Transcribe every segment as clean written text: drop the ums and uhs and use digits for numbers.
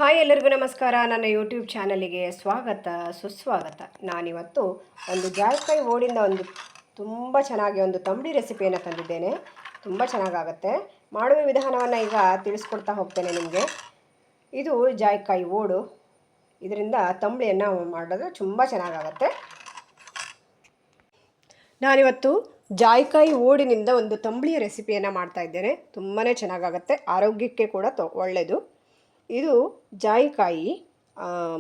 Hi ಎಲ್ಲರಿಗೂ ನಮಸ್ಕಾರ. ನನ್ನ ಯೂಟ್ಯೂಬ್ ಚಾನಲಿಗೆ ಸ್ವಾಗತ ಸುಸ್ವಾಗತ. ನಾನಿವತ್ತು ಒಂದು ಜಾಯಿಕಾಯಿ ಓಡಿಂದ ತುಂಬ ಚೆನ್ನಾಗಿ ಒಂದು ತಂಬಳಿ ರೆಸಿಪಿಯನ್ನು ತಂದಿದ್ದೇನೆ. ತುಂಬ ಚೆನ್ನಾಗಾಗುತ್ತೆ. ಮಾಡುವ ವಿಧಾನವನ್ನು ಈಗ ತಿಳಿಸ್ಕೊಡ್ತಾ ಹೋಗ್ತೇನೆ ನಿಮಗೆ. ಇದು ಜಾಯಿಕಾಯಿ ಓಡು. ಇದರಿಂದ ತಂಬಳಿಯನ್ನು ಮಾಡಿದ್ರೆ ತುಂಬ ಚೆನ್ನಾಗಾಗುತ್ತೆ. ನಾನಿವತ್ತು ಜಾಯಿಕಾಯಿ ಓಡಿನಿಂದ ಒಂದು ತಂಬಳಿಯ ರೆಸಿಪಿಯನ್ನು ಮಾಡ್ತಾ ಇದ್ದೇನೆ. ತುಂಬಾ ಚೆನ್ನಾಗಾಗುತ್ತೆ, ಆರೋಗ್ಯಕ್ಕೆ ಕೂಡ ಒಳ್ಳೆಯದು. ಇದು ಜಾಯಿಕಾಯಿ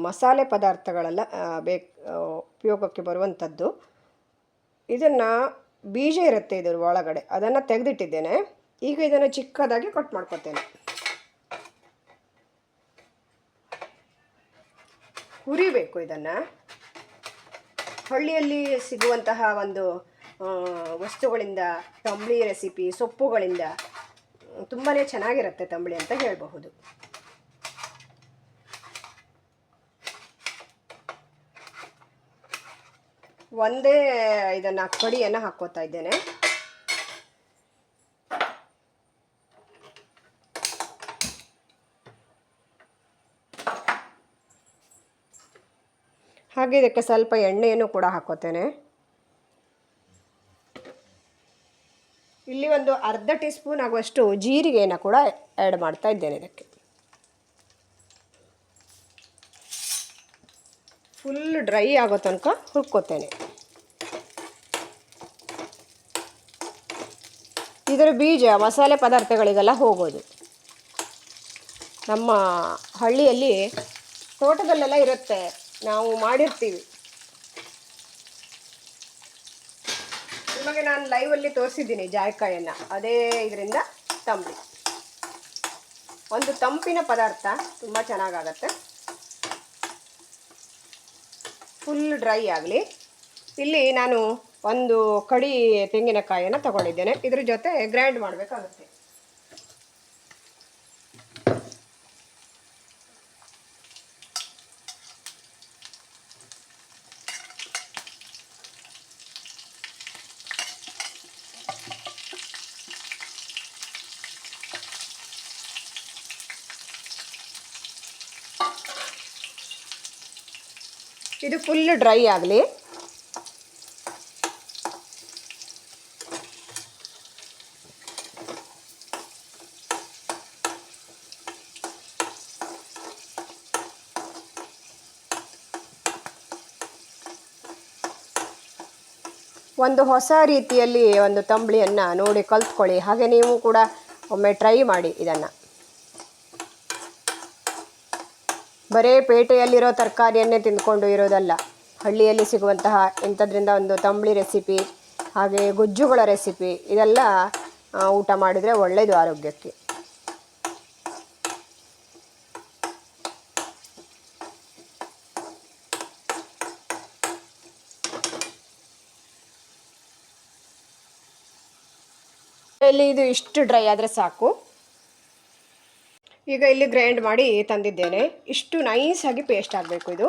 ಮಸಾಲೆ ಪದಾರ್ಥಗಳೆಲ್ಲ ಉಪಯೋಗಕ್ಕೆ ಬರುವಂಥದ್ದು. ಇದನ್ನು ಬೀಜ ಇರುತ್ತೆ ಇದರ ಒಳಗಡೆ, ಅದನ್ನು ತೆಗೆದಿಟ್ಟಿದ್ದೇನೆ. ಈಗ ಇದನ್ನು ಚಿಕ್ಕದಾಗಿ ಕಟ್ ಮಾಡ್ಕೊತೇನೆ. ಹುರಿಬೇಕು ಇದನ್ನು. ಹಳ್ಳಿಯಲ್ಲಿ ಸಿಗುವಂತಹ ಒಂದು ವಸ್ತುಗಳಿಂದ ತಂಬಳಿ ರೆಸಿಪಿ, ಸೊಪ್ಪುಗಳಿಂದ ತುಂಬಾ ಚೆನ್ನಾಗಿರುತ್ತೆ ತಂಬಳಿ ಅಂತ ಹೇಳಬಹುದು. ಒಂದೇ ಇದನ್ನು ಕಡಿಯನ್ನು ಹಾಕ್ಕೋತಾ ಇದ್ದೇನೆ. ಹಾಗೆ ಇದಕ್ಕೆ ಸ್ವಲ್ಪ ಎಣ್ಣೆಯನ್ನು ಕೂಡ ಹಾಕ್ಕೋತೇನೆ. ಇಲ್ಲಿ ಒಂದು ಅರ್ಧ ಟೀ ಸ್ಪೂನ್ ಆಗುವಷ್ಟು ಜೀರಿಗೆಯನ್ನು ಕೂಡ ಆ್ಯಡ್ ಮಾಡ್ತಾ ಇದ್ದೇನೆ. ಇದಕ್ಕೆ ಫುಲ್ ಡ್ರೈ ಆಗೋ ತನಕ ಹುರ್ಕೋತೇನೆ. ಇದರ ಬೀಜ ಮಸಾಲೆ ಪದಾರ್ಥಗಳಿಗೆಲ್ಲ ಹೋಗೋದು. ನಮ್ಮ ಹಳ್ಳಿಯಲ್ಲಿ ತೋಟದಲ್ಲೆಲ್ಲ ಇರುತ್ತೆ, ನಾವು ಮಾಡಿರ್ತೀವಿ. ನಿಮಗೆ ನಾನು ಲೈವಲ್ಲಿ ತೋರಿಸಿದ್ದೀನಿ ಜಾಯಿಕಾಯಿಯನ್ನು. ಅದೇ ಇದರಿಂದ ತಂಬಳಿ ಒಂದು ತಂಪಿನ ಪದಾರ್ಥ, ತುಂಬ ಚೆನ್ನಾಗಾಗತ್ತೆ. ಫುಲ್ ಡ್ರೈ ಆಗಲಿ. ಇಲ್ಲಿ ನಾನು ಒಂದು ಕಡಿ ತೆಂಗಿನಕಾಯಿಯನ್ನು ತಗೊಂಡಿದ್ದೇನೆ. ಇದ್ರ ಜೊತೆ ಗ್ರೈಂಡ್ ಮಾಡಬೇಕಾಗುತ್ತೆ. ಇದು ಫುಲ್ ಡ್ರೈ ಆಗಲಿ. ಒಂದು ಹೊಸ ರೀತಿಯಲ್ಲಿ ಒಂದು ತಂಬಳಿಯನ್ನು ನೋಡಿ ಕಲ್ತ್ಕೊಳ್ಳಿ. ಹಾಗೆ ನೀವು ಕೂಡ ಒಮ್ಮೆ ಟ್ರೈ ಮಾಡಿ ಇದನ್ನು. ಬರೇ ಪೇಟೆಯಲ್ಲಿರೋ ತರಕಾರಿಯನ್ನೇ ತಿಂದ್ಕೊಂಡು ಇರೋದಲ್ಲ, ಹಳ್ಳಿಯಲ್ಲಿ ಸಿಗುವಂತಹ ಇಂಥದ್ರಿಂದ ಒಂದು ತಂಬಳಿ ರೆಸಿಪಿ, ಹಾಗೆ ಗೊಜ್ಜುಗಳ ರೆಸಿಪಿ, ಇದೆಲ್ಲ ಊಟ ಮಾಡಿದರೆ ಒಳ್ಳೆಯದು ಆರೋಗ್ಯಕ್ಕೆ. ಇಲ್ಲಿ ಇದು ಇಷ್ಟು ಡ್ರೈ ಆದರೆ ಸಾಕು. ಈಗ ಇಲ್ಲಿ ಗ್ರೈಂಡ್ ಮಾಡಿ ತಂದಿದ್ದೇನೆ. ಇಷ್ಟು ನೈಸಾಗಿ ಪೇಸ್ಟ್ ಆಗಬೇಕು ಇದು.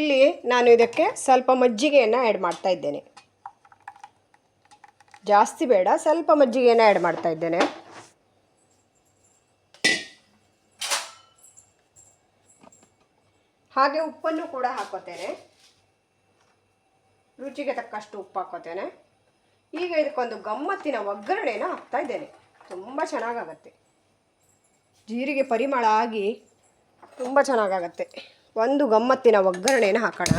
ಇಲ್ಲಿ ನಾನು ಇದಕ್ಕೆ ಸ್ವಲ್ಪ ಮಜ್ಜಿಗೆಯನ್ನು ಆ್ಯಡ್ ಮಾಡ್ತಾ ಇದ್ದೇನೆ. ಜಾಸ್ತಿ ಬೇಡ, ಸ್ವಲ್ಪ ಮಜ್ಜಿಗೆಯನ್ನು ಆ್ಯಡ್ ಮಾಡ್ತಾ ಇದ್ದೇನೆ. ಹಾಗೆ ಉಪ್ಪನ್ನು ಕೂಡ ಹಾಕೋತೇನೆ. ರುಚಿಗೆ ತಕ್ಕಷ್ಟು ಉಪ್ಪು ಹಾಕೋತೇನೆ. ಈಗ ಇದಕ್ಕೊಂದು ಗಮ್ಮತ್ತಿನ ಒಗ್ಗರಣೆನ ಹಾಕ್ತಾ ಇದ್ದೇನೆ. ತುಂಬ ಚೆನ್ನಾಗಾಗತ್ತೆ. ಜೀರಿಗೆ ಪರಿಮಳ ಆಗಿ ತುಂಬ ಚೆನ್ನಾಗಾಗತ್ತೆ. ಒಂದು ಗಮ್ಮತ್ತಿನ ಒಗ್ಗರಣೆನ ಹಾಕೋಣ.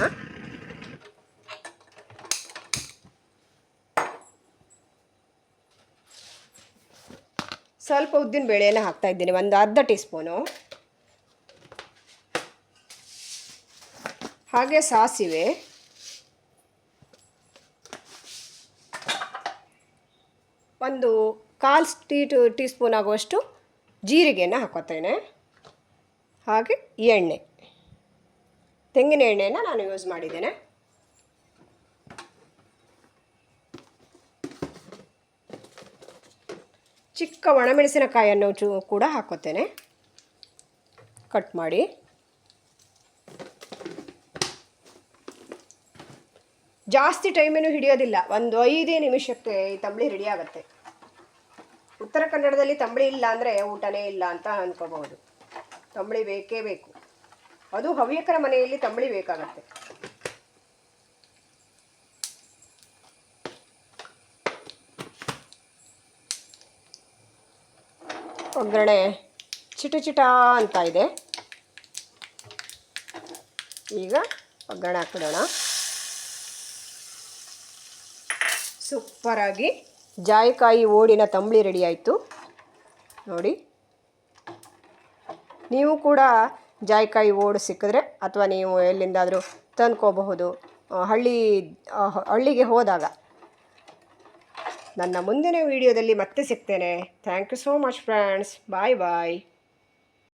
ಸ್ವಲ್ಪ ಉದ್ದಿನ ಬೇಳೆಯನ್ನು ಹಾಕ್ತಾ ಇದ್ದೇನೆ, ಒಂದು ಅರ್ಧ ಟೀ ಸ್ಪೂನು. ಹಾಗೆ ಸಾಸಿವೆ, ಒಂದು ಕಾಲು ಟೀ ಸ್ಪೂನ್ ಆಗುವಷ್ಟು ಜೀರಿಗೆಯನ್ನು ಹಾಕೋತೇನೆ. ಹಾಗೆ ಎಣ್ಣೆ, ತೆಂಗಿನ ಎಣ್ಣೆಯನ್ನು ನಾನು ಯೂಸ್ ಮಾಡಿದ್ದೇನೆ. ಚಿಕ್ಕ ಒಣಮೆಣಸಿನಕಾಯಿಯನ್ನು ಕೂಡ ಹಾಕೋತೇನೆ, ಕಟ್ ಮಾಡಿ. ಜಾಸ್ತಿ ಟೈಮೇನು ಹಿಡಿಯೋದಿಲ್ಲ, ಒಂದು 5 ನಿಮಿಷಕ್ಕೆ ಈ ತಂಬಳಿ ರೆಡಿ ಆಗುತ್ತೆ. ಉತ್ತರ ಕನ್ನಡದಲ್ಲಿ ತಂಬಳಿ ಇಲ್ಲ ಅಂದರೆ ಊಟನೇ ಇಲ್ಲ ಅಂತ ಅಂದ್ಕೋಬಹುದು. ತಂಬಳಿ ಬೇಕೇ ಬೇಕು, ಅದು ಹವ್ಯಕರ ಮನೆಯಲ್ಲಿ ತಂಬಳಿ ಬೇಕಾಗತ್ತೆ. ಒಗ್ಗರಣೆ ಚಿಟ ಚಿಟ ಅಂತ ಇದೆ. ಈಗ ಒಗ್ಗರಣೆ ಹಾಕಿಡೋಣ. ಸೂಪರಾಗಿ ಜಾಯಿಕಾಯಿ ಓಡಿನ ತಂಬಳಿ ರೆಡಿ ಆಯಿತು ನೋಡಿ. ನೀವು ಕೂಡ ಜಾಯಿಕಾಯಿ ಓಡು ಸಿಕ್ಕಿದ್ರೆ ಅಥವಾ ನೀವು ಎಲ್ಲಿಂದಾದರೂ ತಂದ್ಕೋಬಹುದು ಹಳ್ಳಿಗೆ ಹೋದಾಗ. ನನ್ನ ಮುಂದಿನ ವಿಡಿಯೋದಲ್ಲಿ ಮತ್ತೆ ಸಿಗ್ತೇನೆ. Thank you so much friends. Bye bye.